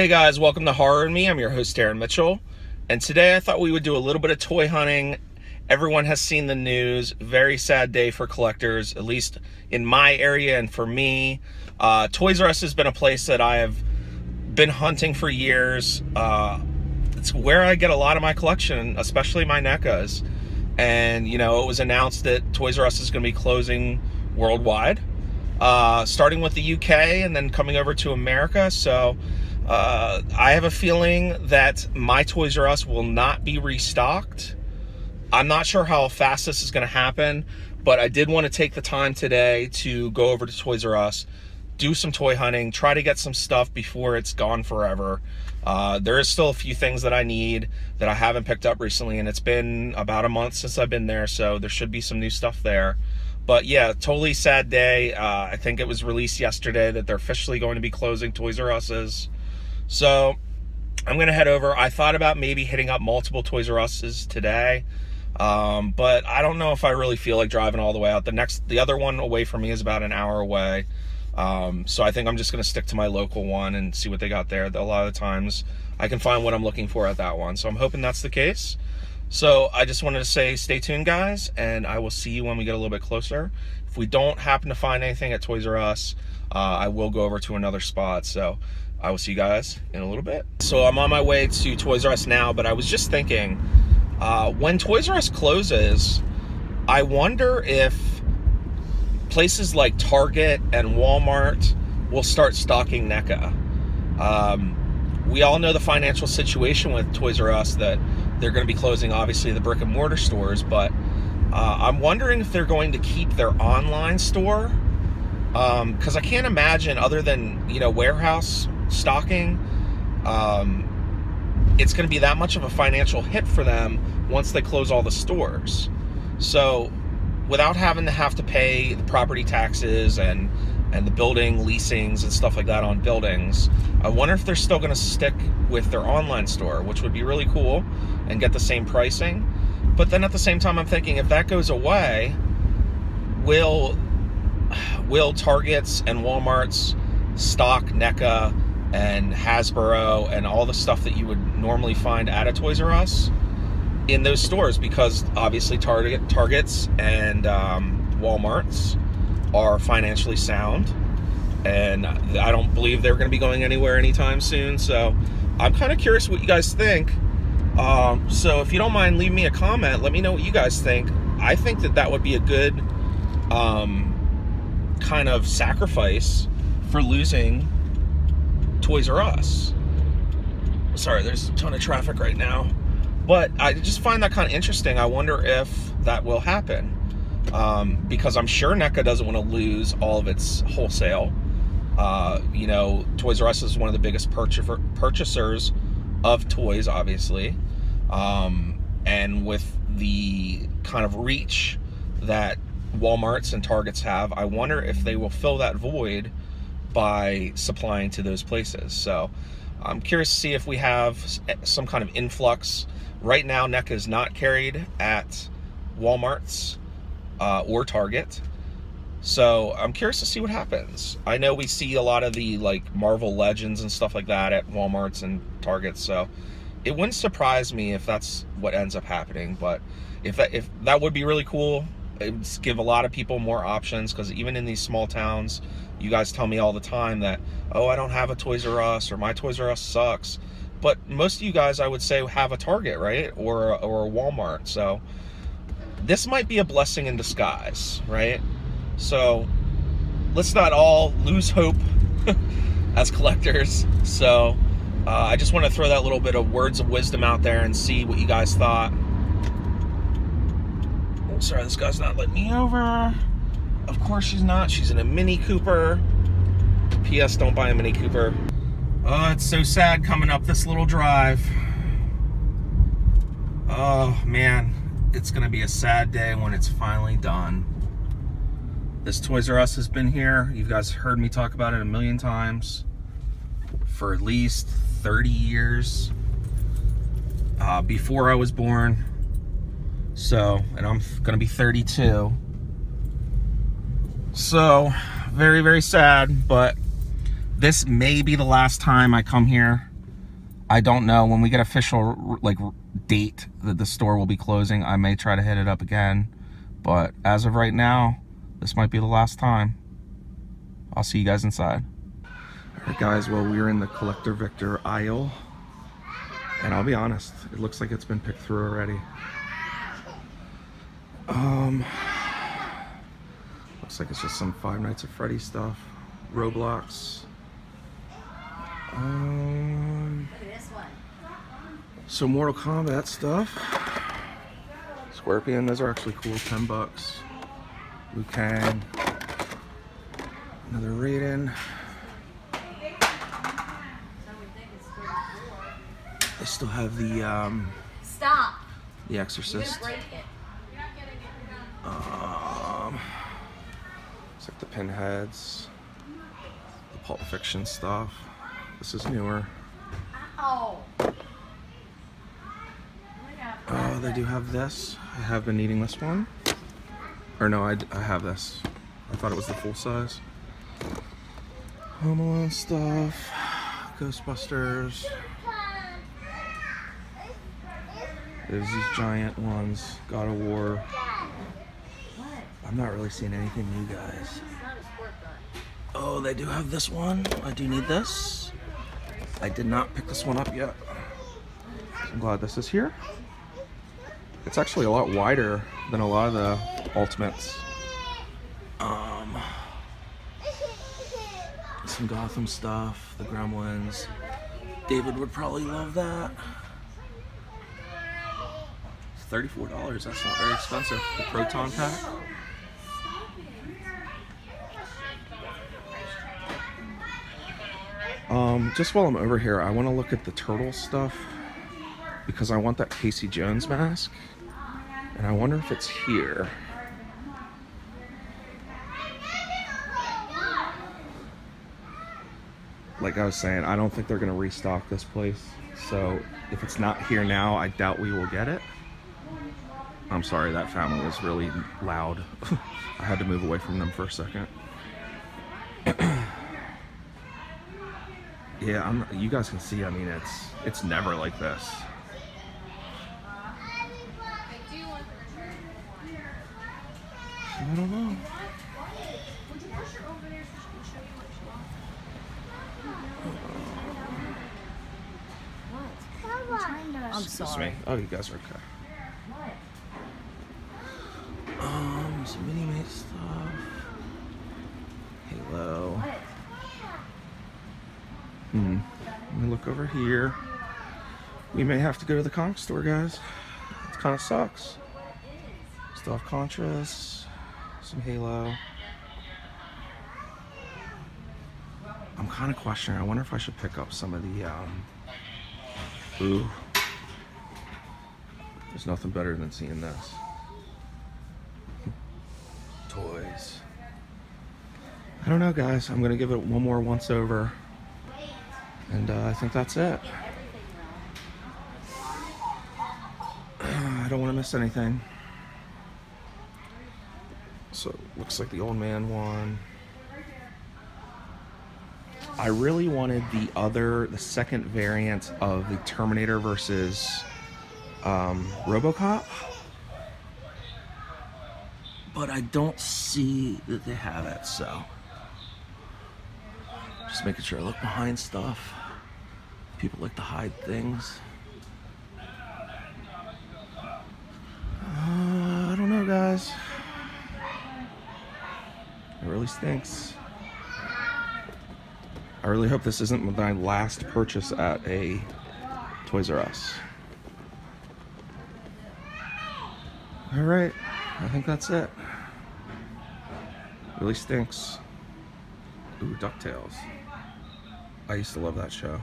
Hey guys, welcome to Horror and Me. I'm your host, Aaron Mitchell. And today I thought we would do a little bit of toy hunting. Everyone has seen the news. Very sad day for collectors, at least in my area and for me. Toys R Us has been a place that I have been hunting for years. It's where I get a lot of my collection, especially my NECAs. And, you know, it was announced that Toys R Us is going to be closing worldwide, starting with the UK and then coming over to America. So I have a feeling that my Toys R Us will not be restocked. I'm not sure how fast this is going to happen, but I did want to take the time today to go over to Toys R Us, do some toy hunting, try to get some stuff before it's gone forever. There is still a few things that I need that I haven't picked up recently, and it's been about a month since I've been there, so there should be some new stuff there. But yeah, totally sad day. I think it was released yesterday that they're officially going to be closing Toys R Us's. So I'm going to head over. I thought about maybe hitting up multiple Toys R Us's today, but I don't know if I really feel like driving all the way out. The other one away from me is about an hour away. So I think I'm just going to stick to my local one and see what they got there. A lot of the times I can find what I'm looking for at that one. So I'm hoping that's the case. So I just wanted to say stay tuned, guys, and I will see you when we get a little bit closer. If we don't happen to find anything at Toys R Us, I will go over to another spot. So I will see you guys in a little bit. So I'm on my way to Toys R Us now, but I was just thinking, when Toys R Us closes, I wonder if places like Target and Walmart will start stocking NECA. We all know the financial situation with Toys R Us, that they're going to be closing, obviously, the brick and mortar stores, but I'm wondering if they're going to keep their online store, because I can't imagine, other than, you know, warehouse stocking, it's going to be that much of a financial hit for them once they close all the stores. So without having to pay the property taxes and the building leasings and stuff like that on buildings, I wonder if they're still going to stick with their online store, which would be really cool, and get the same pricing. But then at the same time, I'm thinking, if that goes away, will Targets and Walmarts stock NECA and Hasbro and all the stuff that you would normally find at a Toys R Us in those stores? Because obviously Targets and Walmarts are financially sound, and I don't believe they're going to be going anywhere anytime soon. So I'm kind of curious what you guys think. So if you don't mind, leave me a comment. Let me know what you guys think. I think that would be a good kind of sacrifice for losing Toys R Us. Sorry, there's a ton of traffic right now, but I just find that kind of interesting. I wonder if that will happen, because I'm sure NECA doesn't want to lose all of its wholesale. You know, Toys R Us is one of the biggest purchasers of toys, obviously, and with the kind of reach that Walmarts and Targets have, I wonder if they will fill that void by supplying to those places. So I'm curious to see if we have some kind of influx. Right now, NECA is not carried at Walmart's or Target. So I'm curious to see what happens. I know we see a lot of the like Marvel Legends and stuff like that at Walmart's and Targets, so it wouldn't surprise me if that's what ends up happening. But if that would be really cool. It would give a lot of people more options, because even in these small towns, you guys tell me all the time that, oh, I don't have a Toys R Us, or my Toys R Us sucks. But most of you guys, I would say, have a Target, right? Or a Walmart. So this might be a blessing in disguise, right? So let's not all lose hope as collectors. So I just want to throw that little bit of words of wisdom out there and see what you guys thought. Oh, sorry, this guy's not letting me over. Of course she's not. She's in a Mini Cooper. P.S. Don't buy a Mini Cooper. Oh, it's so sad coming up this little drive. Oh, man. It's going to be a sad day when it's finally done. This Toys R Us has been here. You guys heard me talk about it a million times for at least 30 years. Before I was born. So, and I'm going to be 32. So, very, very sad, but this may be the last time I come here I don't know. When we get official like date that the store will be closing, I may try to hit it up again. But as of right now, this might be the last time. I'll see you guys inside. All right, guys. Well, we're in the Collector Victor aisle, and I'll be honest, it looks like it's been picked through already. Looks like it's just some Five Nights at Freddy stuff, Roblox. So Mortal Kombat stuff. Scorpion, those are actually cool, 10 bucks. Liu Kang. Another Raiden. They still have the Stop. The Exorcist. Break it. It's like the Pinheads, the Pulp Fiction stuff. This is newer. Ow. Oh, they do have this. I have been needing this one. Or no, I have this. I thought it was the full size. Home Alone stuff. Ghostbusters. There's these giant ones. God of War. I'm not really seeing anything new, guys. Oh, they do have this one. I do need this. I did not pick this one up yet. I'm glad this is here. It's actually a lot wider than a lot of the Ultimates. Some Gotham stuff, the Gremlins. David would probably love that. It's $34, that's not very expensive. The Proton Pack. Just while I'm over here, I want to look at the turtle stuff because I want that Casey Jones mask, and I wonder if it's here. Like I was saying, I don't think they're going to restock this place, so if it's not here now, I doubt we will get it. I'm sorry, that family was really loud. I had to move away from them for a second. Yeah, you guys can see, I mean, it's never like this. I don't know. I'm sorry. Me. Oh, you guys are okay. Some mini-mate stuff. Halo. Let me look over here. We may have to go to the comic store, guys. It kind of sucks. Still have Contras, some Halo. I'm kind of questioning. I wonder if I should pick up some of the ooh. There's nothing better than seeing this. Toys. I don't know, guys. I'm gonna give it one more once over, and I think that's it. I don't want to miss anything. So it looks like the old man one. I really wanted the second variant of the Terminator versus RoboCop, but I don't see that they have it, so just making sure I look behind stuff. People like to hide things. I don't know, guys. It really stinks. I really hope this isn't my last purchase at a Toys R Us. All right, I think that's it. Really stinks. Ooh, DuckTales. I used to love that show.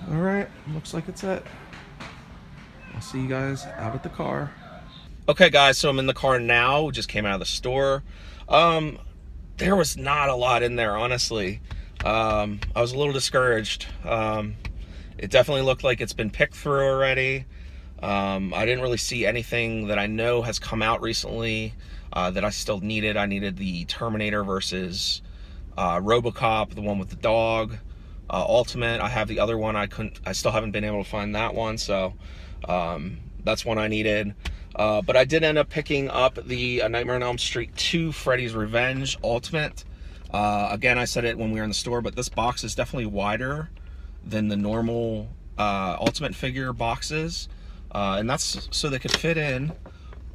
All right, looks like it's it. I'll see you guys out at the car. Okay, guys, so I'm in the car now. Just came out of the store. There was not a lot in there, honestly. I was a little discouraged. It definitely looked like it's been picked through already. I didn't really see anything that I know has come out recently that I still needed. I needed the Terminator versus RoboCop, the one with the dog. Ultimate. I have the other one. I still haven't been able to find that one, so that's one I needed. But I did end up picking up the Nightmare on Elm Street 2 Freddy's Revenge Ultimate. Again, I said it when we were in the store, but this box is definitely wider than the normal Ultimate figure boxes. And that's so they could fit in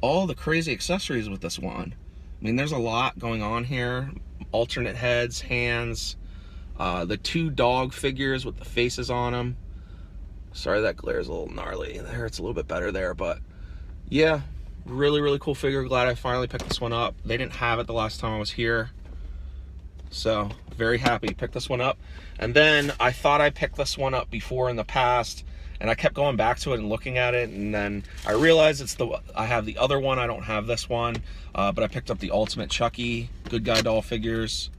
all the crazy accessories with this one. I mean, there's a lot going on here. Alternate heads, hands, the 2 dog figures with the faces on them. Sorry, that glare is a little gnarly there. It's a little bit better there, but yeah, really, really cool figure. Glad I finally picked this one up. They didn't have it the last time I was here, so very happy. Picked this one up. And then I thought I picked this one up before in the past, and I kept going back to it and looking at it, and then I realized I have the other one. I don't have this one, but I picked up the Ultimate Chucky Good Guy doll figures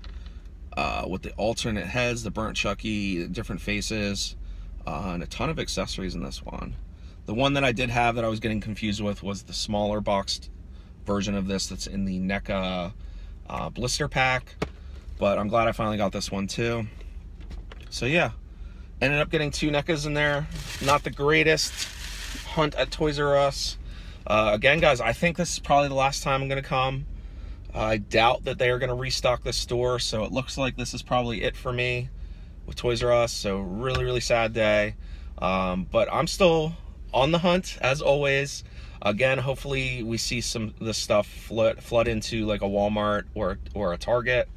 with the alternate heads, the burnt Chucky, different faces, and a ton of accessories in this one. The one that I did have that I was getting confused with was the smaller boxed version of this that's in the NECA blister pack, but I'm glad I finally got this one too. So yeah, ended up getting 2 NECAs in there. Not the greatest hunt at Toys R Us. Again, guys, I think this is probably the last time I'm gonna come. I doubt that they are gonna restock this store, so it looks like this is probably it for me with Toys R Us. So really, really sad day. But I'm still on the hunt as always. Again, hopefully we see some of this stuff flood into like a Walmart or a Target.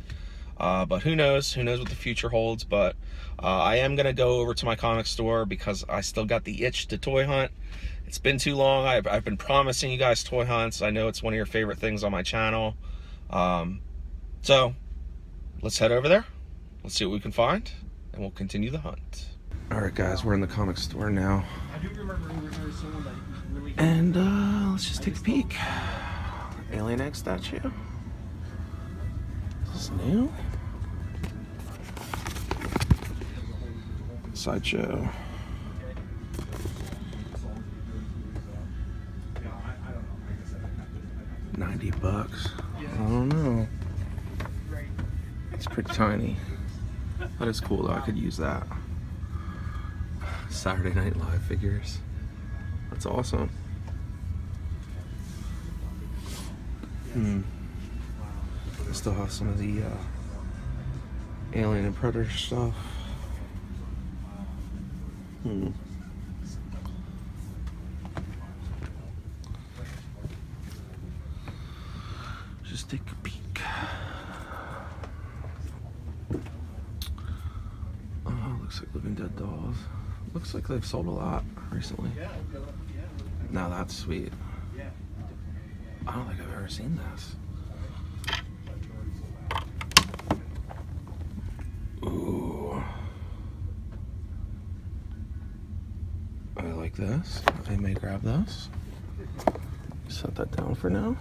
But who knows what the future holds. But I am gonna go over to my comic store because I still got the itch to toy hunt. It's been too long. I've been promising you guys toy hunts. I know it's one of your favorite things on my channel. So let's head over there. Let's see what we can find, and we'll continue the hunt. All right, guys, we're in the comic store now. I do remember someone that really. And let's just take a peek. Alien egg statue. This is new. Sideshow. $90. I don't know. It's pretty tiny. That is cool though. I could use that. Saturday Night Live figures. That's awesome. I still have some of the Alien and Predator stuff. Just take a peek. Oh, looks like Living Dead dolls. Looks like they've sold a lot recently. Now that's sweet. I don't think I've ever seen this. Ooh. I like this. I may grab this. Set that down for now.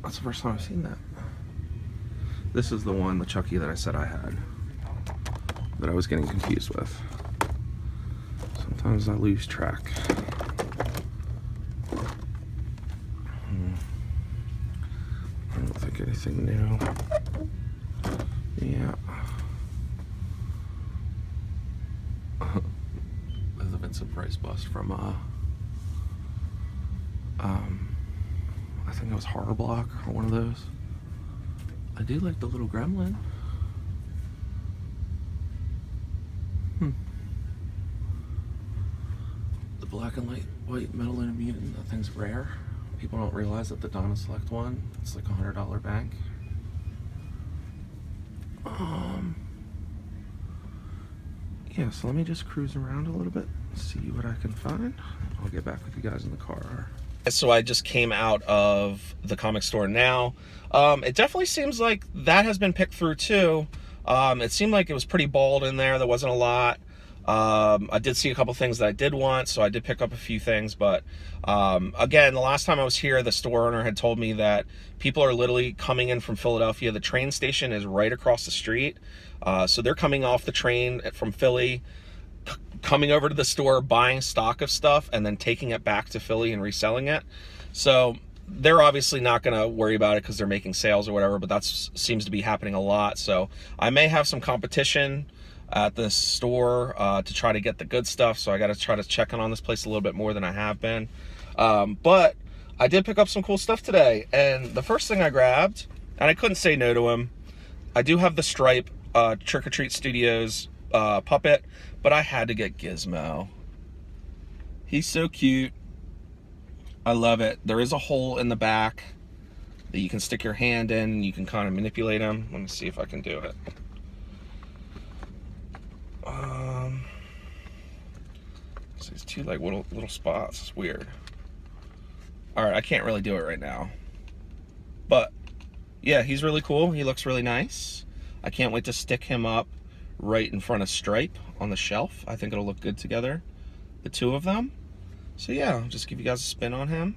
That's the first time I've seen that. This is the one, the Chucky that I said I had, that I was getting confused with. Sometimes I lose track. I don't think anything new. Yeah. There's a Vincent Price bust from I think it was Horror Block or one of those. I do like the little gremlin. The black and white Metal and Mutant, that thing's rare. People don't realize that the Donna Select one, it's like $100 bank. Yeah, so let me just cruise around a little bit, see what I can find. I'll get back with you guys in the car. So I just came out of the comic store now. It definitely seems like that has been picked through too. It seemed like it was pretty bald in there. There wasn't a lot. I did see a couple things that I did want, so I did pick up a few things. But again, the last time I was here, the store owner had told me that people are literally coming in from Philadelphia. The train station is right across the street. So they're coming off the train from Philly, coming over to the store, buying stock of stuff, and then taking it back to Philly and reselling it. So they're obviously not going to worry about it because they're making sales or whatever, but that seems to be happening a lot. So I may have some competition at this store to try to get the good stuff. So I got to try to check in on this place a little bit more than I have been. But I did pick up some cool stuff today. And the first thing I grabbed, and I couldn't say no to him, I do have the Stripe Trick or Treat Studios puppet, but I had to get Gizmo. He's so cute. I love it. There is a hole in the back that you can stick your hand in. You can kind of manipulate him. Let me see if I can do it. So these two like little spots. It's weird. All right, I can't really do it right now, but yeah, he's really cool. He looks really nice. I can't wait to stick him up right in front of Stripe on the shelf. I think it'll look good together, the two of them. So yeah, I'll just give you guys a spin on him.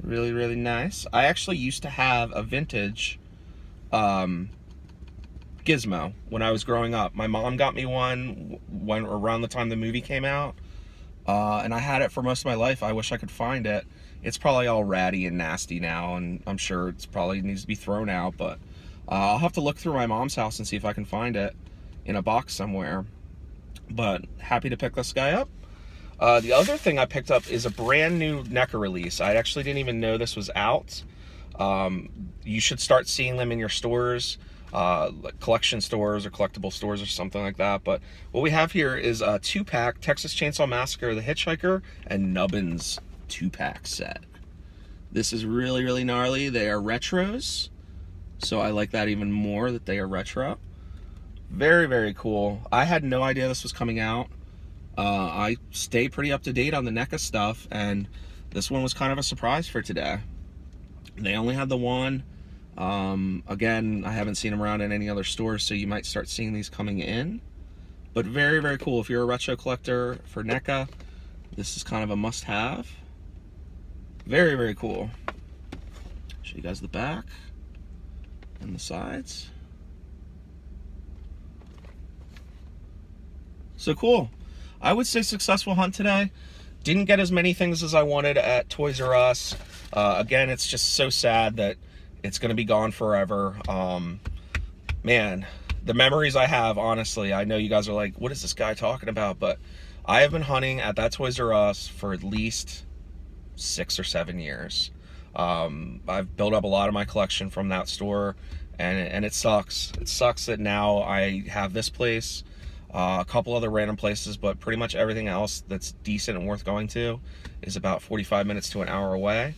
Really, really nice. I actually used to have a vintage Gizmo when I was growing up. My mom got me one when around the time the movie came out, and I had it for most of my life. I wish I could find it. It's probably all ratty and nasty now, and I'm sure it's probably needs to be thrown out, but I'll have to look through my mom's house and see if I can find it in a box somewhere. But happy to pick this guy up. The other thing I picked up is a brand new NECA release. I actually didn't even know this was out. You should start seeing them in your stores, like collection stores or collectible stores or something like that. But what we have here is a 2-pack Texas Chainsaw Massacre, The Hitchhiker, and Nubbins 2-pack set. This is really, really gnarly. They are retros, so I like that even more, that they are retro. Very, very cool. I had no idea this was coming out. I stay pretty up to date on the NECA stuff, and this one was kind of a surprise for today. They only had the one. Again, I haven't seen them around in any other stores, so you might start seeing these coming in. But very, very cool. If you're a retro collector for NECA, this is kind of a must-have. Very, very cool. Show you guys the back and the sides. So cool. I would say successful hunt today. Didn't get as many things as I wanted at Toys R Us. Again, it's just so sad that it's going to be gone forever. Man, the memories I have, honestly, I know you guys are like, what is this guy talking about? But I have been hunting at that Toys R Us for at least 6 or 7 years. I've built up a lot of my collection from that store, and it sucks. It sucks that now I have this place, a couple other random places, but pretty much everything else that's decent and worth going to is about 45 minutes to an hour away.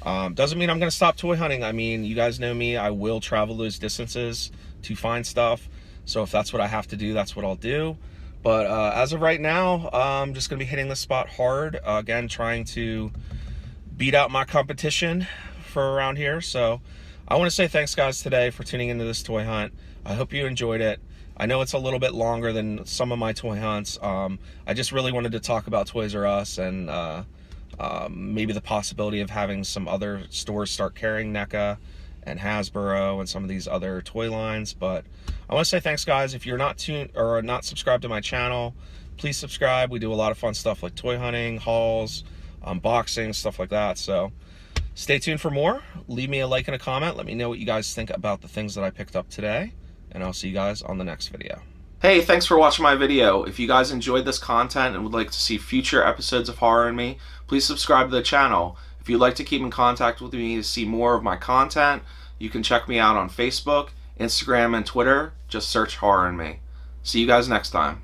Doesn't mean I'm going to stop toy hunting. I mean, you guys know me. I will travel those distances to find stuff. So if that's what I have to do, that's what I'll do. But as of right now, I'm just going to be hitting this spot hard. Again, trying to beat out my competition for around here. So I want to say thanks, guys, today for tuning into this toy hunt. I hope you enjoyed it. I know it's a little bit longer than some of my toy hunts. I just really wanted to talk about Toys R Us and maybe the possibility of having some other stores start carrying NECA and Hasbro and some of these other toy lines. But I want to say thanks, guys. If you're not subscribed to my channel, please subscribe. We do a lot of fun stuff like toy hunting, hauls, unboxing, stuff like that. So stay tuned for more. Leave me a like and a comment. Let me know what you guys think about the things that I picked up today, and I'll see you guys on the next video. Hey, thanks for watching my video. If you guys enjoyed this content and would like to see future episodes of Horror in Me, please subscribe to the channel. If you'd like to keep in contact with me to see more of my content, you can check me out on Facebook, Instagram, and Twitter. Just search Horror in Me. See you guys next time.